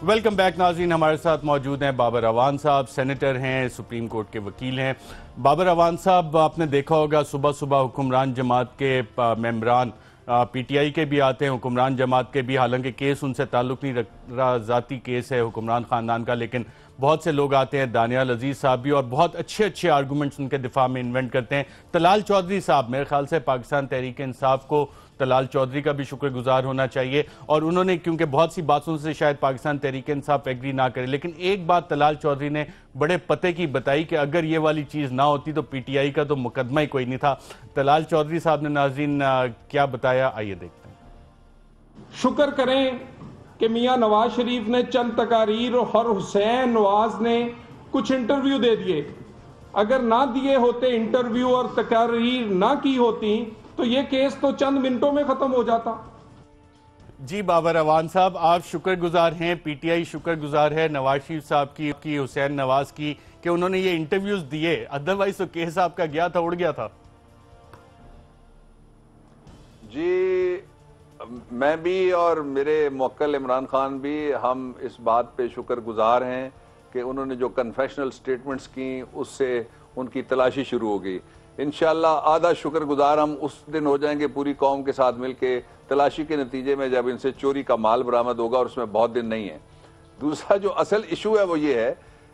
वेलकम बैक नाज़रीन, हमारे साथ मौजूद हैं बाबर अवान साहब, सेनेटर हैं, सुप्रीम कोर्ट के वकील हैं। बाबर अवान साहब, आपने देखा होगा सुबह सुबह हुक्मरान जमात के मेंबरान पीटीआई के भी आते हैं, हुक्मरान जमात के भी, हालांकि केस उनसे ताल्लुक़ नहीं रख रहा, ज़ाती केस है हुक्मरान ख़ानदान का, लेकिन बहुत से लोग आते हैं, दानियाल अजीज़ साहब भी, और बहुत अच्छे अच्छे आर्गूमेंट्स उनके दिफा में इन्वेंट करते हैं। तलाल चौधरी साहब, मेरे ख्याल से पाकिस्तान तहरीक इंसाफ को तलाल चौधरी का भी शुक्रगुजार होना चाहिए, और उन्होंने, क्योंकि बहुत सी बातों से शायद पाकिस्तान तहरीक इंसाफ एग्री ना करे, लेकिन एक बात तलाल चौधरी ने बड़े पते की बताई कि अगर ये वाली चीज़ ना होती तो पीटीआई का तो मुकदमा ही कोई नहीं था। तलाल चौधरी साहब ने नाज़रीन क्या बताया, आइए देखते हैं। शुक्र करें कि मियां नवाज शरीफ ने चंद तकारीर और हुसैन नवाज ने कुछ इंटरव्यू दे दिए। अगर ना दिए होते इंटरव्यू और तकारीर ना की होती तो ये केस तो चंद मिनटों में खत्म हो जाता। जी बाबर अवान साहब, आप शुक्रगुजार हैं, पीटीआई शुक्रगुजार है नवाज शरीफ साहब की, हुसैन नवाज की, कि उन्होंने ये इंटरव्यूज दिए, अदरवाइज तो केस आपका गया था, उड़ गया था। जी मैं भी और मेरे मुवक्किल इमरान खान भी, हम इस बात पे शुक्रगुजार हैं कि उन्होंने जो कन्फेशनल स्टेटमेंट्स की उससे उनकी तलाशी शुरू हो गई। इंशाल्लाह आधा शुक्रगुजार हम उस दिन हो जाएंगे पूरी कौम के साथ मिलके, तलाशी के नतीजे में जब इनसे चोरी का माल बरामद होगा, और उसमें बहुत दिन नहीं है। दूसरा जो असल इशू है वो ये है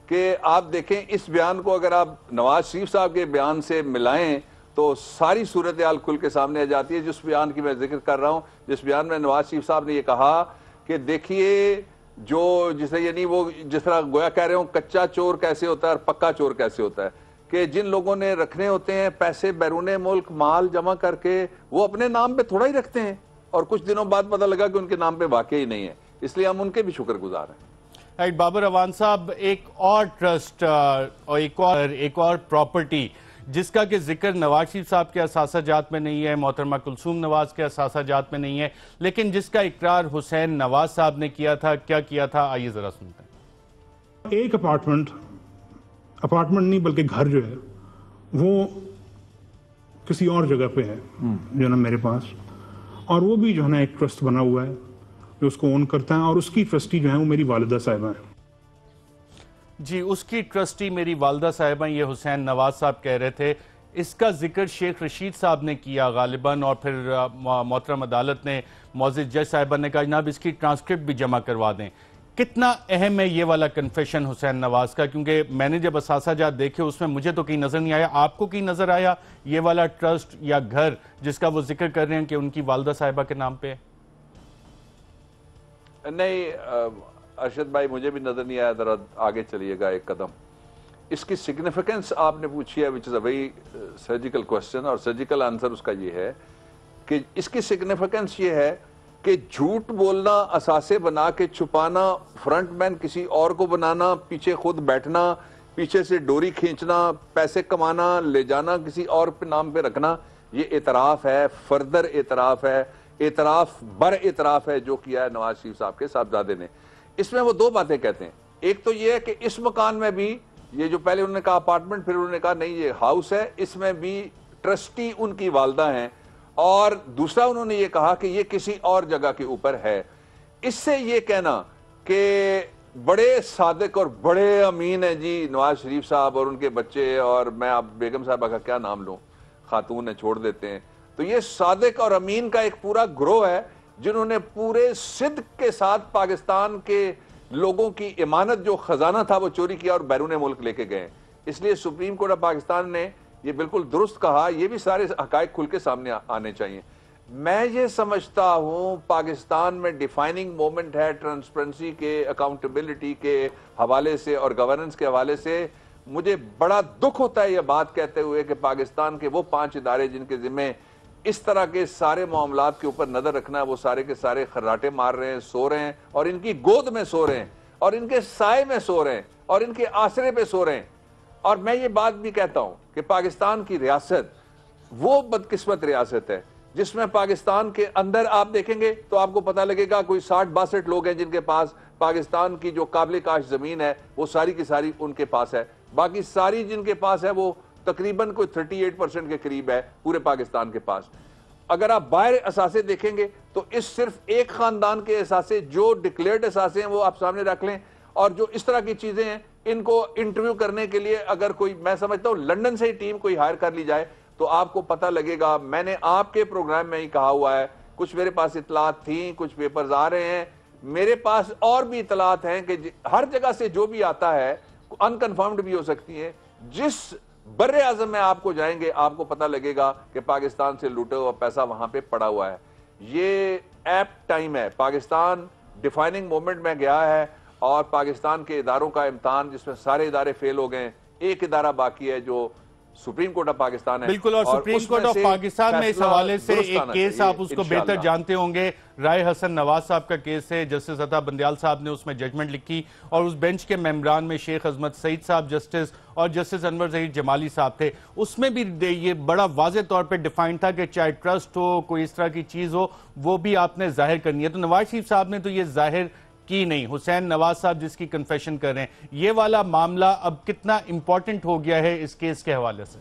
कि आप देखें इस बयान को अगर आप नवाज शरीफ साहब के बयान से मिलाएं तो सारी सूरत हाल खुल के सामने आ जाती है। जिस बयान की मैं जिक्र कर रहा हूँ, जिस बयान में नवाज शरीफ साहब ने ये कहा कि देखिए जो जिसे यानी वो जिस तरह गोया कह रहे हो कच्चा चोर कैसे होता है और पक्का चोर कैसे होता है, कि जिन लोगों ने रखने होते हैं पैसे बैरून मुल्क माल जमा करके, वो अपने नाम पे थोड़ा ही रखते हैं और कुछ दिनों बाद पता लगा कि उनके नाम पे वाकई नहीं है, इसलिए हम उनके भी शुक्रगुजार हैं। राइट बाबर अवान साहब, एक और ट्रस्ट और एक और प्रॉपर्टी जिसका कि जिक्र नवाज शरीफ साहब के असासाजात में नहीं है, मोहतरमा कुलसूम नवाज के असासाजात में नहीं है, लेकिन जिसका इकरार हुसैन नवाज साहब ने किया था, क्या किया था, आइए जरा सुनते हैं। एक अपार्टमेंट नहीं बल्कि घर जो है वो किसी और जगह पे है जो ना मेरे पास, और वो भी जो है ना एक ट्रस्ट बना हुआ है जो उसको ओन करता है, और उसकी ट्रस्टी जो है वो मेरी वालिदा साहिबा है। जी, उसकी ट्रस्टी मेरी वालिदा साहिबा, ये हुसैन नवाज साहब कह रहे थे। इसका जिक्र शेख रशीद साहब ने किया गालिबन, और फिर मोहतरम अदालत ने, मौजूद जज साहिबा ने कहा जनाब इसकी ट्रांसक्रिप्ट भी जमा करवा दें। कितना अहम है ये वाला कन्फेशन हुसैन नवाज का, क्योंकि मैंने जब असासाजात देखे उसमें मुझे तो कहीं नजर नहीं आया, आपको कहीं नजर आया ये वाला ट्रस्ट या घर जिसका वो जिक्र कर रहे हैं कि उनकी वालिदा साहिबा के नाम पे है? नहीं अरशद भाई, मुझे भी नजर नहीं आया। जरा आगे चलिएगा एक कदम। इसकी सिग्निफिकेंस आपने पूछी है, which is a very surgical question, और सर्जिकल आंसर उसका ये है कि इसकी सिग्निफिकेंस ये है कि झूठ बोलना, असासे बना के छुपाना, फ्रंटमैन किसी और को बनाना, पीछे खुद बैठना, पीछे से डोरी खींचना, पैसे कमाना, ले जाना किसी और पे नाम पे रखना, ये इतराफ है, फर्दर इतराफ है, इतराफ बर इतराफ है जो किया है नवाज शरीफ साहब के साहबजादे ने। इसमें वो दो बातें कहते हैं, एक तो ये है कि इस मकान में भी, ये जो पहले उन्होंने कहा अपार्टमेंट, फिर उन्होंने कहा नहीं ये हाउस है, इसमें भी ट्रस्टी उनकी वालदा हैं, और दूसरा उन्होंने ये कहा कि ये किसी और जगह के ऊपर है। इससे ये कहना कि बड़े सादिक और बड़े अमीन हैं जी नवाज शरीफ साहब और उनके बच्चे, और मैं अब बेगम साहबा का क्या नाम लूं, खातून है, छोड़ देते हैं, तो ये सादिक और अमीन का एक पूरा ग्रोह है जिन्होंने पूरे सिद्क के साथ पाकिस्तान के लोगों की इमानत, जो खजाना था, वो चोरी किया और बैरून मुल्क लेके गए। इसलिए सुप्रीम कोर्ट ऑफ पाकिस्तान ने ये बिल्कुल दुरुस्त कहा, ये भी सारे हकायक खुल के सामने आने चाहिए। मैं ये समझता हूं पाकिस्तान में डिफाइनिंग मोमेंट है ट्रांसपेरेंसी के, अकाउंटेबिलिटी के हवाले से और गवर्नेंस के हवाले से। मुझे बड़ा दुख होता है ये बात कहते हुए कि पाकिस्तान के वो 5 इदारे जिनके जिम्मे इस तरह के सारे मामलात के ऊपर नजर रखना है, वो सारे के सारे खर्राटे मार रहे हैं, सो रहे हैं, और इनकी गोद में सो रहे हैं, और इनके साए में सो रहे हैं, और इनके आसरे पे सो रहे हैं। और मैं ये बात भी कहता हूं कि पाकिस्तान की रियासत वो बदकिस्मत रियासत है जिसमें पाकिस्तान के अंदर आप देखेंगे तो आपको पता लगेगा कोई 60-62 लोग हैं जिनके पास पाकिस्तान की जो काबिल काश जमीन है वो सारी की सारी उनके पास है। बाकी सारी जिनके पास है वो तकरीबन कोई 38% के करीब है पूरे पाकिस्तान के पास। अगर आप बाहर असासे देखेंगे तो इस सिर्फ एक खानदान के असासे, जो डिक्लेयर्ड असासे हैं, वो आप सामने रख लें, और जो इस तरह की चीजें हैं इनको इंटरव्यू करने के लिए अगर कोई, मैं समझता हूं लंदन से ही टीम कोई हायर कर ली जाए तो आपको पता लगेगा। मैंने आपके प्रोग्राम में ही कहा हुआ है, कुछ मेरे पास इतलात थी, कुछ पेपर्स आ रहे हैं, मेरे पास और भी इतलात हैं कि हर जगह से जो भी आता है अनकन्फर्म्ड भी हो सकती है। जिस बर्रे आजम में आपको जाएंगे आपको पता लगेगा कि पाकिस्तान से लूटा हुआ पैसा वहां पे पड़ा हुआ है। ये एप्ट टाइम है, पाकिस्तान डिफाइनिंग मोमेंट में गया है, और पाकिस्तान के इदारों का इम्तिहान जिसमें सारे इदारे फेल हो गए, एक इदारा बाकी है जो सुप्रीम कोर्ट ऑफ पाकिस्तान है। बिल्कुल, और सुप्रीम कोर्ट ऑफ पाकिस्तान में इस हवाले से एक केस, आप उसको बेहतर जानते होंगे, राय हसन नवाज साहब का केस है। जस्टिस अता बंदयाल साहब ने उसमें जजमेंट लिखी, और उस बेंच के मेंबरान में शेख अजमत सईद साहब जस्टिस और जस्टिस अनवर ज़हीर जमाली साहब थे। उसमें भी ये बड़ा वाज़ेह तौर पे डिफाइन था कि चाहे ट्रस्ट हो, कोई इस तरह की चीज़ हो, वो भी आपने जाहिर करनी है। तो नवाज शरीफ साहब ने तो ये जाहिर की नहीं, हुसैन नवाज साहब जिसकी कन्फेशन कर रहे हैं, ये वाला मामला अब कितना इंपॉर्टेंट हो गया है इस केस के हवाले से?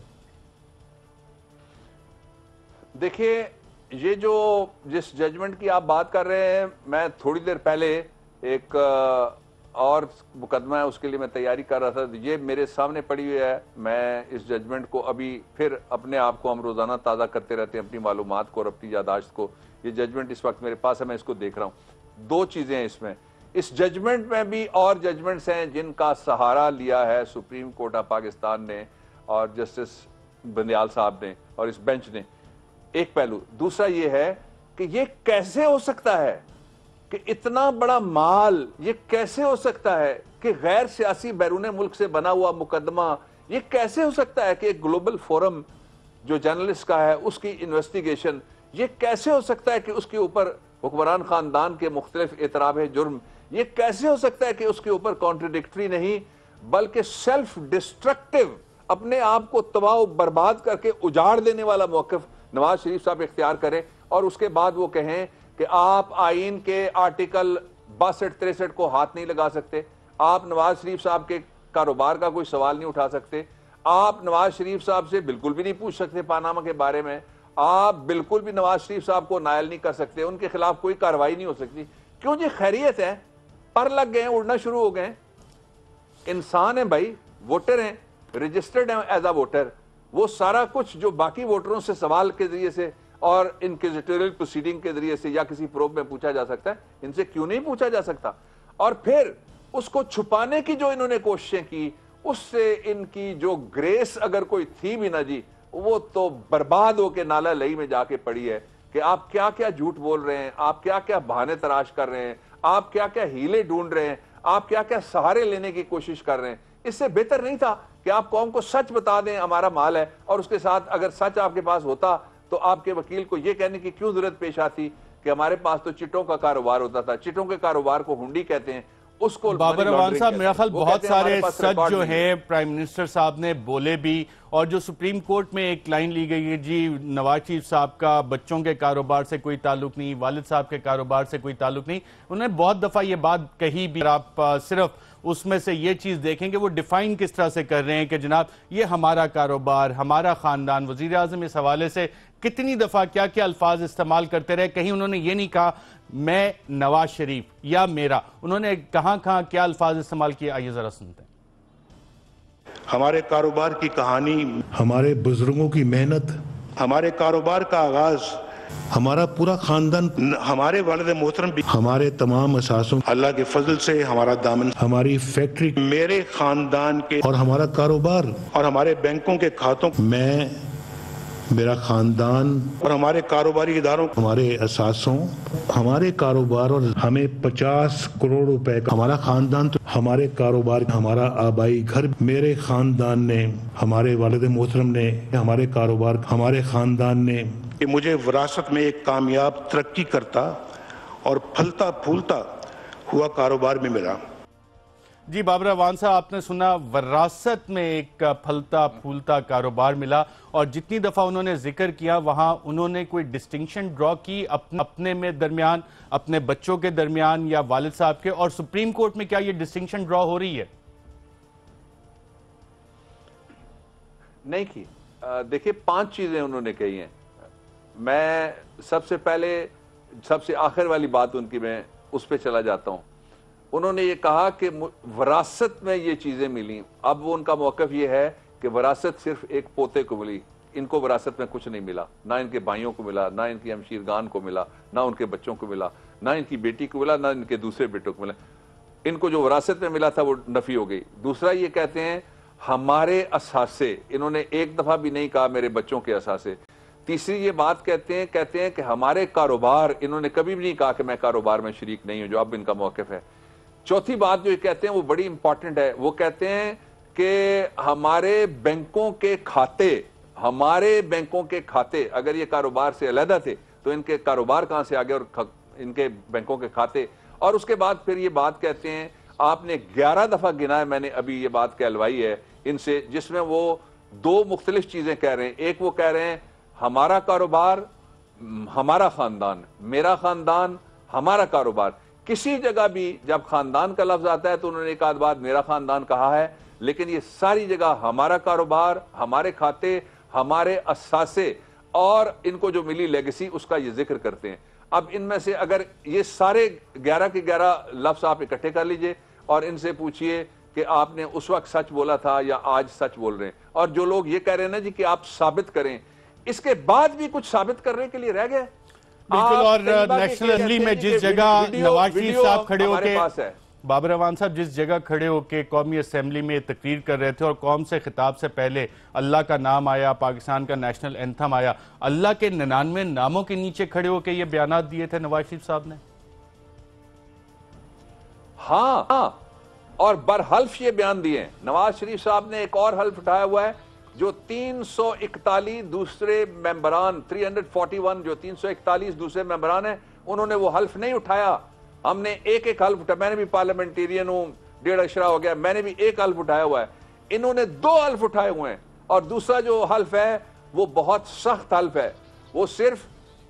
देखिए, ये जो जिस जजमेंट की आप बात कर रहे हैं, मैं थोड़ी देर पहले एक और मुकदमा है उसके लिए मैं तैयारी कर रहा था, ये मेरे सामने पड़ी हुई है। मैं इस जजमेंट को अभी फिर, अपने आप को हम रोजाना ताज़ा करते रहते हैं, अपनी मालूमात को और अपनी यादाश्त को। ये जजमेंट इस वक्त मेरे पास है, मैं इसको देख रहा हूँ। दो चीजें हैं इसमें, इस जजमेंट में भी और जजमेंट्स हैं जिनका सहारा लिया है सुप्रीम कोर्ट ऑफ पाकिस्तान ने और जस्टिस बंदयाल साहब ने और इस बेंच ने, एक पहलू। दूसरा ये है कि ये कैसे हो सकता है कि इतना बड़ा माल, ये कैसे हो सकता है कि गैर सियासी बैरून मुल्क से बना हुआ मुकदमा, ये कैसे हो सकता है कि एक ग्लोबल फोरम जो जर्नलिस्ट का है उसकी इन्वेस्टिगेशन, ये कैसे हो सकता है कि उसके ऊपर हुक्मरान खानदान के मुख्तलिफ एतराब जुर्म, ये कैसे हो सकता है कि उसके ऊपर कॉन्ट्रडिक्टरी नहीं बल्कि सेल्फ डिस्ट्रक्टिव, अपने आप को तबाह बर्बाद करके उजाड़ देने वाला मौक़िफ़ नवाज शरीफ साहब इख्तियार करें, और उसके बाद वो कहें कि आप आईन के आर्टिकल 62-63 को हाथ नहीं लगा सकते, आप नवाज शरीफ साहब के कारोबार का कोई सवाल नहीं उठा सकते, आप नवाज शरीफ साहब से बिल्कुल भी नहीं पूछ सकते पानामा के बारे में, आप बिल्कुल भी नवाज शरीफ साहब को नायल नहीं कर सकते, उनके खिलाफ कोई कार्रवाई नहीं हो सकती। क्यों जी? खैरियत है, पर लग गए, उड़ना शुरू हो गए, इंसान है भाई, वोटर हैं, रजिस्टर्ड हैं एज अ वोटर, वो सारा कुछ जो बाकी वोटरों से सवाल के जरिए से और इनक्विजिटोरियल प्रोसीडिंग के जरिए से या किसी प्रोब में पूछा जा सकता है, इनसे क्यों नहीं पूछा जा सकता? और फिर उसको छुपाने की जो इन्होंने कोशिशें की, उससे इनकी जो ग्रेस अगर कोई थी भी ना जी, वो तो बर्बाद होकर नाला लई में जाके पड़ी है कि आप क्या क्या झूठ बोल रहे हैं, आप क्या क्या बहाने तलाश कर रहे हैं, आप क्या क्या हीले ढूंढ रहे हैं, आप क्या क्या सहारे लेने की कोशिश कर रहे हैं। इससे बेहतर नहीं था कि आप कौम को सच बता दें हमारा माल है, और उसके साथ अगर सच आपके पास होता तो आपके वकील को यह कहने की क्यों जरूरत पेश आती कि हमारे पास तो चिटों का कारोबार होता था। चिटों के कारोबार को हुंडी कहते हैं, उसको बाबर अवान साहब, मेरा ख्याल बहुत सारे सच जो है प्राइम मिनिस्टर साहब ने बोले भी, और जो सुप्रीम कोर्ट में एक लाइन ली गई है जी, नवाज शरीफ साहब का बच्चों के कारोबार से कोई ताल्लुक नहीं, वालिद साहब के कारोबार से कोई ताल्लुक नहीं, उन्होंने बहुत दफा ये बात कही भी। आप सिर्फ उसमें से ये चीज देखेंगे वो डिफाइन किस तरह से कर रहे हैं कि जनाब ये हमारा कारोबार, हमारा खानदान। वजीर आजम इस हवाले से कितनी दफा क्या क्या अल्फाज इस्तेमाल करते रहे, कहीं उन्होंने ये नहीं कहा मैं नवाज शरीफ या मेरा, उन्होंने कहां कहां क्या अल्फाज इस्तेमाल किए, आइए जरा सुनते हैं। हमारे कारोबार की कहानी, हमारे बुजुर्गों की मेहनत, हमारे कारोबार का आगाज, हमारा पूरा खानदान, हमारे वालिद मोहतरम भी, हमारे तमाम असासों, अल्लाह के फजल से हमारा दामन, हमारी फैक्ट्री, मेरे खानदान के और हमारा कारोबार और हमारे बैंकों के खातों, मैं, मेरा खानदान और हमारे कारोबारी इदारों, हमारे असासों, हमारे कारोबार, और हमें 50 करोड़ रुपए का हमारा खानदान, तो हमारे कारोबार, हमारा आबाई घर, मेरे खानदान ने, हमारे वालिद मोहतरम ने, हमारे कारोबार, हमारे खानदान ने, कि मुझे विरासत में एक कामयाब तरक्की करता और फलता फूलता हुआ कारोबार में मिला। जी बाबर अवान साहब, आपने सुना विरासत में एक फलता फूलता कारोबार मिला, और जितनी दफा उन्होंने जिक्र किया वहां उन्होंने कोई डिस्टिंक्शन ड्रॉ की अपने में दरमियान, अपने बच्चों के दरमियान या वालिद साहब के, और सुप्रीम कोर्ट में क्या ये डिस्टिंक्शन ड्रॉ हो रही है? नहीं की। देखिए 5 चीजें उन्होंने कही हैं। मैं सबसे पहले सबसे आखिर वाली बात उनकी, मैं उस पर चला जाता हूं। उन्होंने ये कहा कि विरासत में ये चीजें मिली। अब वो उनका मौकफ ये है कि विरासत सिर्फ एक पोते को मिली, इनको विरासत में कुछ नहीं मिला, ना इनके भाइयों को मिला, ना इनकी हमशीरगान को मिला, ना उनके बच्चों को मिला, ना इनकी बेटी को मिला, ना इनके दूसरे बेटों को मिला। इनको जो विरासत में मिला था वो नफी हो गई। दूसरा ये कहते हैं हमारे असासे, इन्होंने एक दफा भी नहीं कहा मेरे बच्चों के असासे। तीसरी ये बात कहते हैं कि हमारे कारोबार, इन्होंने कभी भी नहीं कहा कि मैं कारोबार में शरीक नहीं हूं, जो अब इनका मौकफ है। चौथी बात जो कहते हैं वो बड़ी इंपॉर्टेंट है, वो कहते हैं कि हमारे बैंकों के खाते, हमारे बैंकों के खाते अगर ये कारोबार से अलहदा थे तो इनके कारोबार कहां से आ गए और इनके बैंकों के खाते। और उसके बाद फिर ये बात कहते हैं, आपने 11 दफा गिना है, मैंने अभी ये बात कहलवाई है इनसे, जिसमें वो 2 मुख्तलिफ चीजें कह रहे हैं। एक वो कह रहे हैं हमारा कारोबार, हमारा खानदान, मेरा खानदान, हमारा कारोबार। किसी जगह भी जब खानदान का लफ्ज आता है तो उन्होंने एक आध बार मेरा खानदान कहा है, लेकिन ये सारी जगह हमारा कारोबार, हमारे खाते, हमारे असासे और इनको जो मिली लेगेसी उसका ये जिक्र करते हैं। अब इनमें से अगर ये सारे 11 के 11 लफ्ज आप इकट्ठे कर लीजिए और इनसे पूछिए कि आपने उस वक्त सच बोला था या आज सच बोल रहे हैं। और जो लोग ये कह रहे हैं ना जी कि आप साबित करें, इसके बाद भी कुछ साबित करने के लिए रह गए। बिल्कुल। और नेशनल असेंबली में जिस जगह नवाज शरीफ साहब खड़े होकर, बाबर अवान साहब जिस जगह खड़े होकर कौमी असेंबली में तकरीर कर रहे थे और कौम से खिताब से पहले अल्लाह का नाम आया, पाकिस्तान का नेशनल एंथम आया, अल्लाह के 99 नामों के नीचे खड़े होकर ये बयानात दिए थे नवाज शरीफ साहब ने। हाँ, और बरहल्फ ये बयान दिए। नवाज शरीफ साहब ने एक और हल्फ उठाया हुआ है, जो 341 दूसरे मेंबरान, 341 जो 341 दूसरे मेंबरान हैं, उन्होंने वो हल्फ नहीं उठाया। हमने एक एक हल्फ उठाया। मैंने भी पार्लियामेंटेरियन हूं, 1.5 अशरा हो गया, मैंने भी एक हल्फ उठाया हुआ है। इन्होंने 2 हल्फ उठाए हुए हैं। और दूसरा जो हल्फ है वो बहुत सख्त हल्फ है। वो सिर्फ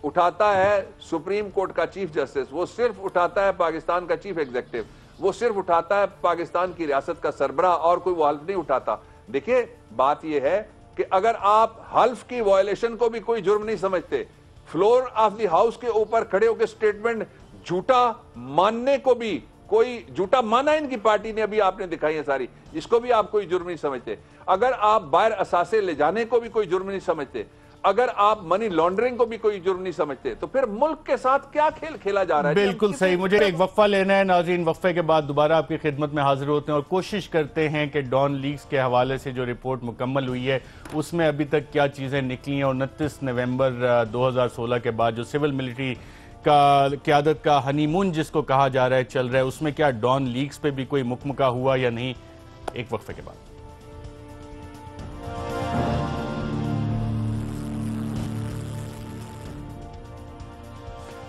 उठाता है सुप्रीम कोर्ट का चीफ जस्टिस, वो सिर्फ उठाता है पाकिस्तान का चीफ एग्जीक्यूटिव, वो सिर्फ उठाता है पाकिस्तान की रियासत का सरबराह, और कोई वो हल्फ नहीं उठाता। देखिए बात यह है कि अगर आप हल्फ की वायलेशन को भी कोई जुर्म नहीं समझते, फ्लोर ऑफ द हाउस के ऊपर खड़े होकर स्टेटमेंट झूठा मानने को भी, कोई झूठा माना इनकी पार्टी ने, अभी आपने दिखाई है सारी, इसको भी आप कोई जुर्म नहीं समझते। अगर आप बाहर असासे ले जाने को भी कोई जुर्म नहीं समझते, अगर आप मनी लॉन्ड्रिंग को भी कोई जुर्म नहीं समझते, तो फिर मुल्क के साथ क्या खेल खेला जा रहा है? बिल्कुल सही। मुझे एक वक्फा लेना है नाज़रीन, वक्फे के बाद दोबारा आपकी खिदमत में हाजिर होते हैं और कोशिश करते हैं कि डॉन लीक्स के हवाले से जो रिपोर्ट मुकम्मल हुई है उसमें अभी तक क्या चीज़ें निकली हैं, और 29 नवंबर 2016 के बाद जो सिविल मिलिट्री का क़यादत का हनीमून जिसको कहा जा रहा है चल रहा है, उसमें क्या डॉन लीक्स पे भी कोई मुकमका हुआ या नहीं, एक वक्फे के बाद।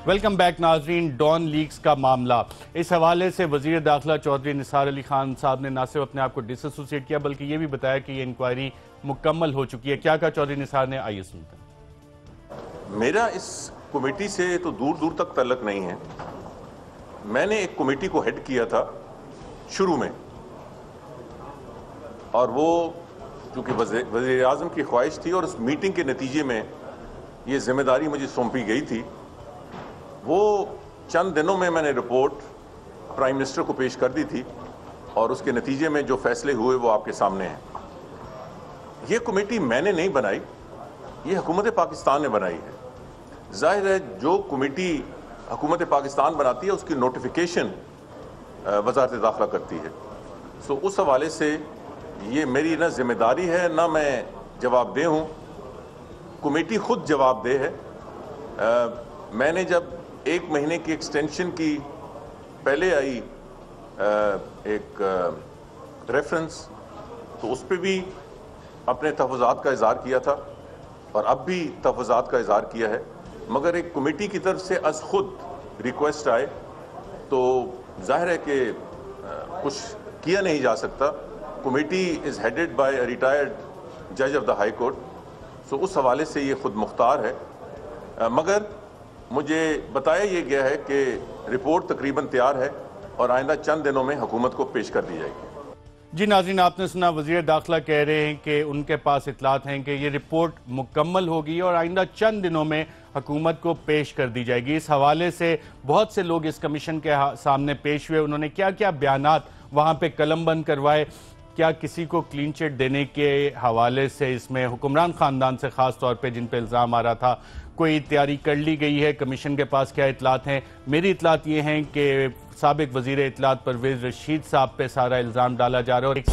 वेलकम बैक नाजरीन। डॉन लीक्स का मामला, इस हवाले से वजीर दाखिला चौधरी निसार अली खान साहब ने न सिर्फ अपने आप को डिसएसोसिएट किया बल्कि ये भी बताया कि ये इंक्वायरी मुकम्मल हो चुकी है। क्या कहा चौधरी निसार ने, आइए सुनते हैं। मेरा इस कमेटी से तो दूर दूर तक तल्लक नहीं है। मैंने एक कमेटी को हेड किया था शुरू में, और वो चूंकि वज़ीर आज़म की ख्वाहिश थी और उस मीटिंग के नतीजे में ये जिम्मेदारी मुझे सौंपी गई थी। वो चंद दिनों में मैंने रिपोर्ट प्राइम मिनिस्टर को पेश कर दी थी और उसके नतीजे में जो फैसले हुए वो आपके सामने हैं। ये कमेटी मैंने नहीं बनाई, ये हुकूमत पाकिस्तान ने बनाई है। जाहिर है जो कमेटी हुकूमत पाकिस्तान बनाती है उसकी नोटिफिकेशन वजारत दाखिला करती है। सो उस हवाले से ये मेरी ना जिम्मेदारी है ना मैं जवाबदेह हूँ, कमेटी खुद जवाबदेह है। मैंने जब 1 महीने की एक्सटेंशन की पहले आई एक रेफरेंस, तो उस पर भी अपने तहफ़्फ़ुज़ात का इज़हार किया था और अब भी तहफ़्फ़ुज़ात का इज़हार किया है। मगर एक कमेटी की तरफ से अज़ खुद रिक्वेस्ट आए तो जाहिर है कि कुछ किया नहीं जा सकता। Committee is headed by a retired जज ऑफ द हाई कोर्ट, सो उस हवाले से ये खुद मुख्तार है। मगर मुझे बताया ये गया है कि रिपोर्ट तकरीबन तैयार है और आइंदा चंद दिनों में हुकूमत को पेश कर दी जाएगी। जी नाज़रीन, आपने सुना वज़ीर दाखिला कह रहे हैं कि उनके पास इतलात हैं कि ये रिपोर्ट मुकम्मल होगी और आइंदा चंद दिनों में हुकूमत को पेश कर दी जाएगी। इस हवाले से बहुत से लोग इस कमीशन के सामने पेश हुए, उन्होंने क्या क्या बयानात वहाँ पे कलमबंद करवाए। क्या किसी को क्लीन चिट देने के हवाले से इसमें हुक्मरान ख़ानदान से ख़ास तौर पे जिन पे इल्ज़ाम आ रहा था कोई तैयारी कर ली गई है? कमीशन के पास क्या इतलात हैं? मेरी इतलात ये हैं कि साबिक वज़ीर इतलात परवेज़ रशीद साहब पे सारा इल्ज़ाम डाला जा रहा है और एक